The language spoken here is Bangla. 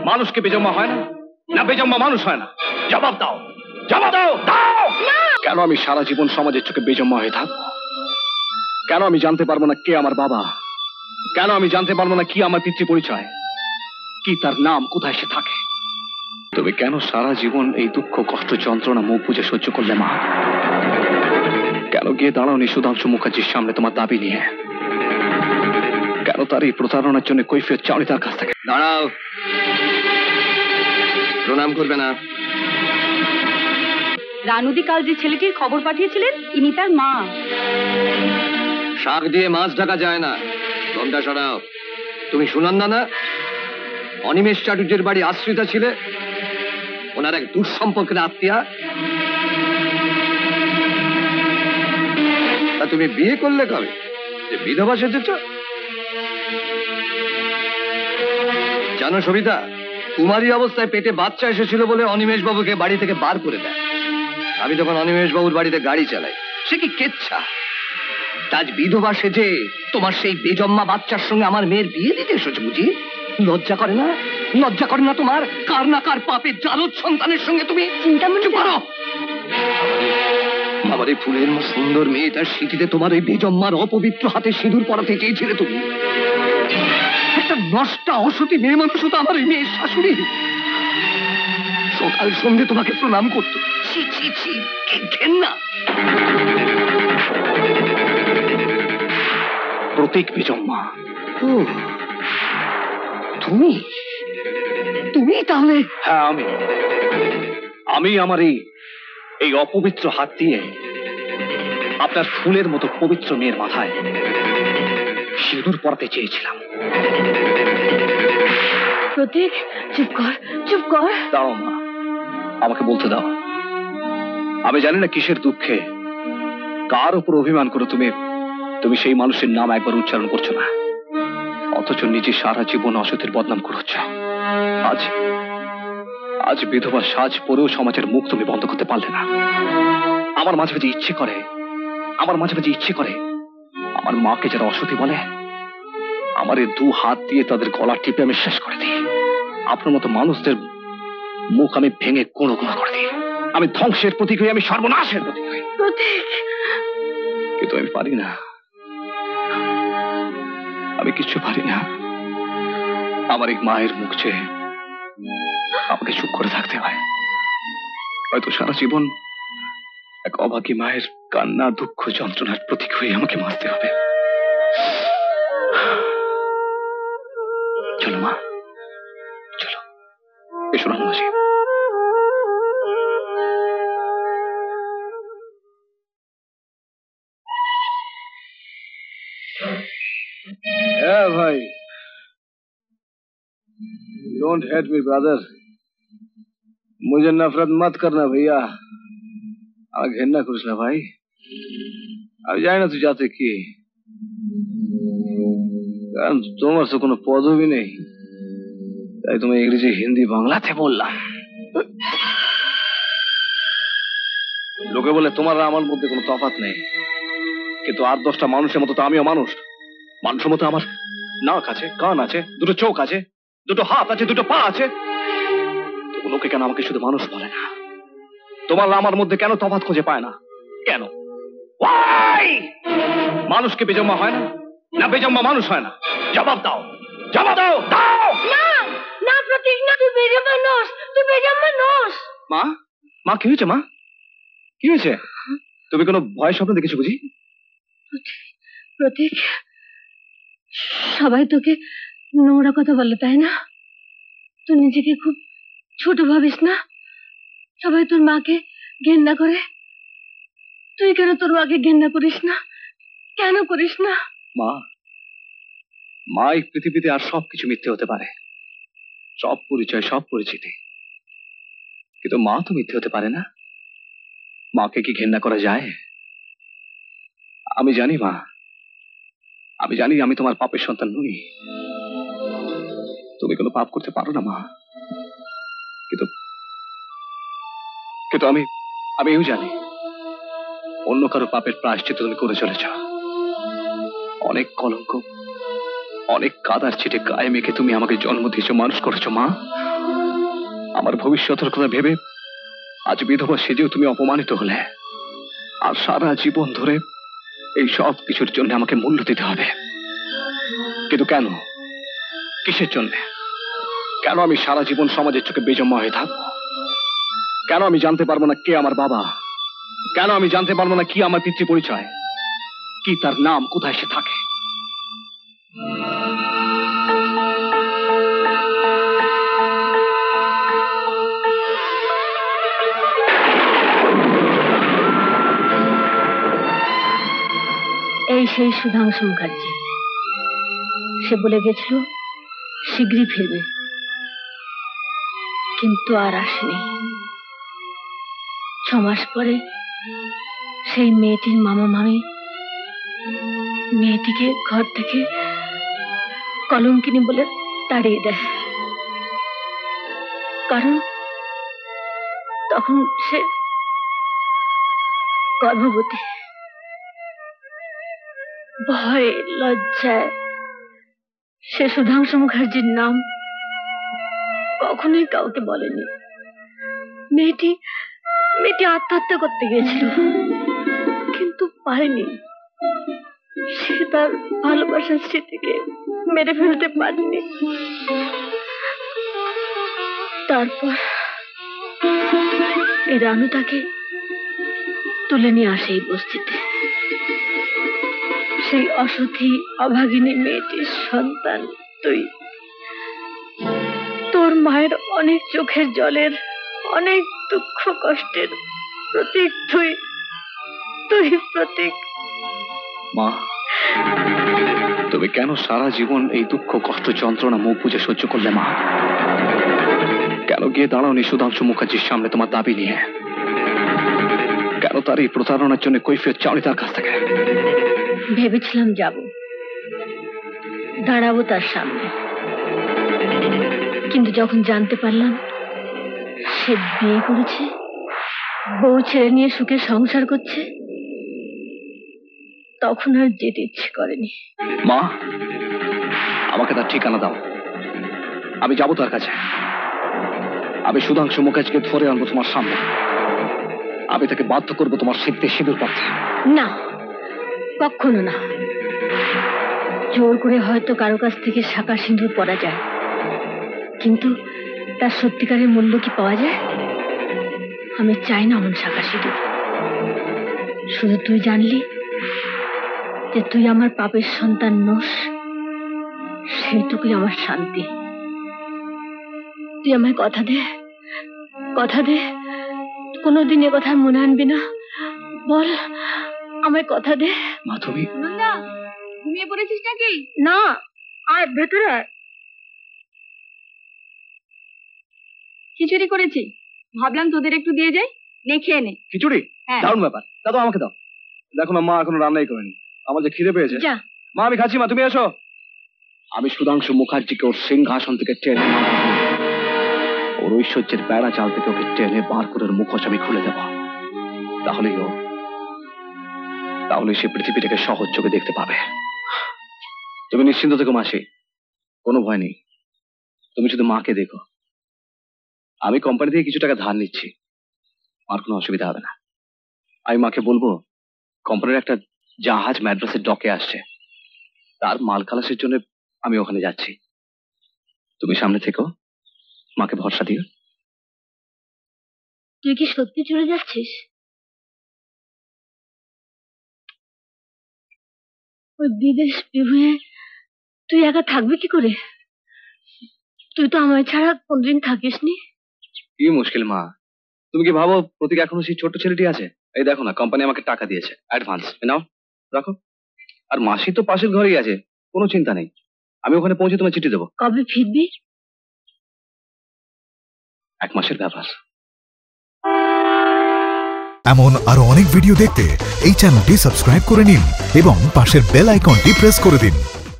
মানুষ কি বেজন্মা হয় না, না বেজন্মা মানুষ হয় না? জবাব দাও, জবাব দাও, দাও। কেন আমি সারা জীবন সমাজের চোখে বেজন্মা হয়ে থাকবো? কেন আমি জানতে পারবো না কে আমার বাবা? কেন আমি জানতে পারবো না কি আমার পিতৃ পরিচয়, কি তার নাম, কোথায় সে থাকে? তুমি কেন সারা জীবন এই দুঃখ কষ্ট যন্ত্রণা মুখ বুঝে সহ্য করলে মা? কেন গিয়ে দাঁড়াওনি সুধাংশু মুখার্জির সামনে তোমার দাবি নিয়ে? কেন তার এই প্রতারণার জন্য কৈফিয়ত চাওনি তার কাছ থেকে? দাঁড়াও, প্রণাম করবে না? রানুদি কাল যে ছেলেটির খবর পাঠিয়েছিলেন, ইনি তার মা। শাক দিয়ে মাছ ঢাকা যায় না। ঘন্টা সরাও। তুমি সুনন্দা না? অনিমেষ চাটুর্যের বাড়ি আশ্রিতা ছিলে, ওনার এক দুঃসম্পর্কের আত্মীয়া। তা তুমি বিয়ে করলে কবে যে বিধবা সেজেছ? জানো সবিতা, কুমারী অবস্থায় পেটে বাচ্চা এসেছিল বলে অনিমেষ বাবুকে বাড়ি থেকে বার করে দেয়। আমি তখন অনিমেষ বাবুর বাড়িতে গাড়ি চালাই। সে কি কেচ্ছা! আজ বিধবা সেজে তোমার সেই বেজম্মা বাচ্চার সঙ্গে আমার মেয়ের বিয়ে দিতে এসেছো বুঝি? লজ্জা করে না? লজ্জা করে না তোমার? কার না কার পাপের জারদ সন্তানের সঙ্গে তুমি চিন্তা করো। আমার এই ফুলের মতো সুন্দর মেয়েটার স্মৃতিতে তোমার ওই বেজম্মার অপবিত্র হাতে সিঁদুর পরাতে চেয়েছিলে তুমি। একটা নষ্টা অসতী মেয়ে মানুষ তো আমার এই মেয়ের শাশুড়ি। সকাল সন্ধ্যে তোমাকে প্রণাম করতো। ছি ছি ছি, কি ঘেন্না! প্রতীক বেজম্মা। তুমি তুমি তাহলে? হ্যাঁ, আমি আমার এই অপবিত্র হাত দিয়ে আপনার ফুলের মতো পবিত্র মেয়ের মাথায় সিঁদুর পরাতে চেয়েছিলাম। প্রতীক, চুপ কর, চুপ কর। দাও মা, আমাকে বলতে দাও। আমি জানি না কিসের দুঃখে, কার উপর অভিমান করে তুমি সেই মানুষের নাম একবার উচ্চারণ করছো না, অথচ নিজে সারা জীবন অসতের বদনাম করছ। আজ বিধবা সাজ পরেও সমাজের মুখ তুমি বন্ধ করতে পারলে না। আমার মাঝে মাঝে ইচ্ছে করে আমার মাকে যারা অসতী বলে, আমার এই দু হাত দিয়ে তাদের গলা টিপে আমি শেষ করে দিই। আপনার মতো মানুষদের মুখ আমি ভেঙে কোনো করে দিই। আমি ধ্বংসের প্রতীক হই, আমি সর্বনাশের প্রতীক হই। কিন্তু আমি পারি না, আমি কিছু পারি না। আমার এক মায়ের মুখ চেয়ে আমাকে চুপ করে থাকতে হয়। হয়তো সারা জীবন এক অভাগী মায়ের কান্না দুঃখ যন্ত্রণার প্রতীক হয়ে আমাকে বাঁচতে হবে। চলো মা, চলো, এসো রান্নাবাসী। ভাই, डोंट हेट मी ब्रदर, मुझे नफरत मत करना भैया। ঘেন্না করিস না ভাই, আমি জানি না তুই যাতে কি, কারণ তোমার তো কোনো পদবি নেই, তাই তুমি ইংরেজি হিন্দি বাংলাতে বললাম। লোকে বলে তোমার আমার মধ্যে কোনো তফাৎ নেই, কিন্তু 8-10টা মানুষের মতো তো আমিও মানুষ। মানুষের মতো আমার নাক আছে, কান আছে, দুটো চোখ আছে, দুটো হাত আছে, দুটো পা আছে। তবু লোকে কেন আমাকে শুধু মানুষ বলে না? তোমার আমার মধ্যে কেন তফাৎ খুঁজে পায় না? কেন? মানুষকে বেজন্মা হয় না, না বেজন্মা মানুষ হয় না? জবাব দাও, জবাব দাও, দাও। না না প্রতীক, না, তুই বেজন্মা নস, তুই বেজন্মা নস। মা, মা কি হয়েছে? মা কি হয়েছে? তুমি কোনো ভয় স্বপ্ন দেখেছো বুঝি? প্রতীক, সবাই তোকে নোংরা কথা বলে, তাই না? তুই নিজেকে খুব ছোট ভাবিস না? সবাই তোর মাকে ঘেন্না করে, তুই কেন তোর মাকে ঘেন্না করিস না? কেন করিস না? মা এই পৃথিবীতে আর সবকিছু মিথ্যে হতে পারে, সব পরিচয়, সব পরিচিতি, কিন্তু মা তো মিথ্যে হতে পারে না। মাকে কি ঘেন্না করা যায়? আমি জানি মা, আমি জানি আমি তোমার পাপের সন্তান নই। তুমি কোনো পাপ করতে পারো না মা, কিন্তু কিন্তু আমিও জানি অন্য কারো পাপের প্রায়শ্চিত্ত তুমি করে চলেছ। অনেক কলঙ্ক, অনেক কাদার ছিটে গায়ে মেখে তুমি আমাকে জন্ম দিয়েছো, মানুষ করেছো মা। আমার ভবিষ্যতের কথা ভেবে আজ বিধবা সেজেও তুমি অপমানিত হলে, আর সারা জীবন ধরে এই সব কিছুর জন্য আমাকে মূল্য দিতে হবে। কিন্তু কেন? কিসের জন্য? কেন আমি সারা জীবন সমাজের চোখে বেজম্মা হয়ে থাকবো? কেন আমি জানতে পারবো না কে আমার বাবা? কেন আমি জানতে পারবো না কি আমার পিতৃ পরিচয়, কি তার নাম, কোথায় সে থাকে? এই সেই সুধাংশু মুখার্জি। সে বলে গেছিল শীঘ্রই ফিরবে, কিন্তু আর আসেনি। 6 মাস পরে সেই মেয়েটির মামা মামি মেয়েটিকে ঘর থেকে কলঙ্কিনী বলে তাড়িয়ে দেয়, কারণ তখন সে গর্ভবতী। ভয় লজ্জায় সে সুধাংশু মুখার্জির নাম কখনোই কাউকে বলেনি। মেয়েটি আত্মহত্যা করতে গিয়েছিল, কিন্তু পারেনি। সে তার ভালোবাসার স্মৃতিকে মেরে ফেলতে পারেনি। তারপর এই রানু তাকে তুলে নিয়ে আসে এই বস্তিতে। সেই অসতী অভাগিনী মেয়েটির সন্তান তুই। তোর মায়ের অনেক চোখের জলের, অনেক দুঃখ কষ্টের প্রতীক তুই প্রতীক। মা, তুমি কেন সারা জীবন এই দুঃখ কষ্ট যন্ত্রণা মুখ বুঝে সহ্য করলে মা? কেন গিয়ে দাঁড়াওনি সুধাংশু মুখার্জির সামনে তোমার দাবি নিয়ে? কেন তার এই প্রতারণার জন্য কৈফিয়ত চাওনি তার কাছ থেকে? ভেবেছিলাম যাব, দাঁড়াবো তার সামনে, কিন্তু যখন জানতে পারলাম সে বিয়ে করেছে, বউ ছেড়ে নিয়ে সুখে সংসার করছে, তখন আর যেতে ইচ্ছে করেনি। মা, আমাকে তার ঠিকানা দাও, আমি যাবো তার কাছে। আমি সুধাংশু মুখার্জিকে ধরে আনবো তোমার সামনে। আমি তাকে বাধ্য করবো তোমার সিদ্ধে সিঁদুর পড়তে। না, কখনো না। জোর করে হয়তো কারো কাছ থেকে শাঁখা সিঁদুর পরা যায়, কিন্তু তার সত্যিকারের মূল্য কি পাওয়া যায়? আমি চাই না এমন শাঁখা সিঁদুর। শুধু তুই জানলি যে তুই আমার পাপের সন্তান নোস, সেইটুকুই আমার শান্তি। তুই আমায় কথা দে, কোনোদিন এ কথা মনে আনবি না। বল, আমায় কথা দে। মা, তুমি ঘুমিয়ে পড়েছিস নাকি? না, আয় ভেতরে আয়। খিচুড়ি করেছি, ভাবলাম তোদের একটু দিয়ে যাই, নে খেয়ে নে। খিচুড়ি? দারুণ ব্যাপার, দাদু আমাকে দাও। দেখো না, মা এখনো রান্নাই করেনি, আমার যে খিদে পেয়েছে। যা মা, আমি খাচ্ছি, মা তুমি এসো। আমি সুধাংশু মুখার্জিকে ওর সিংহাসন থেকে টেনে, ওর ঐশ্বর্যের বেড়া চাল থেকে ওকে টেনে বার করে ওর মুখোশ আমি খুলে দেব। তাহলে সে পৃথিবীটাকে সহজ চোখে দেখতে পাবে। তুমি নিশ্চিন্ত থেকো মাসি, কোনো ভয় নেই। তুমি শুধু মাকে দেখো। আমি কোম্পানি থেকে কিছু টাকা ধার নিচ্ছি, আর কোনো অসুবিধা হবে না। আমি মাকে বলবো কোম্পানির একটা জাহাজ ম্যাড্রাসের ডকে আসছে, তার মাল খালাসের জন্য আমি ওখানে যাচ্ছি। তুমি সামনে থেকো, মাকে ভরসা দিও। তুই কি সত্যি চলে যাচ্ছিস? ওই বিদেশ বিভুয়ে তুই একা থাকবি কি করে? তুই তো আমায় ছাড়া কোনদিন থাকিসনি। কি মুশকিল মা, তুমি কি ভাবো প্রতীক এখনো সেই ছোট্ট ছেলেটি আছে? এই দেখো না, কোম্পানি আমাকে টাকা দিয়েছে অ্যাডভান্স, নাও রাখো। আর মাসি তো পাশের ঘরেই আছে, কোনো চিন্তা নেই। আমি ওখানে পৌঁছে তোমায় চিঠি দেবো। কবে ফিরবি? 1 মাসের ব্যাপার। এমন আরো অনেক ভিডিও দেখতে এই চ্যানেলটি সাবস্ক্রাইব করে নিন এবং পাশের বেল আইকনটি প্রেস করে দিন।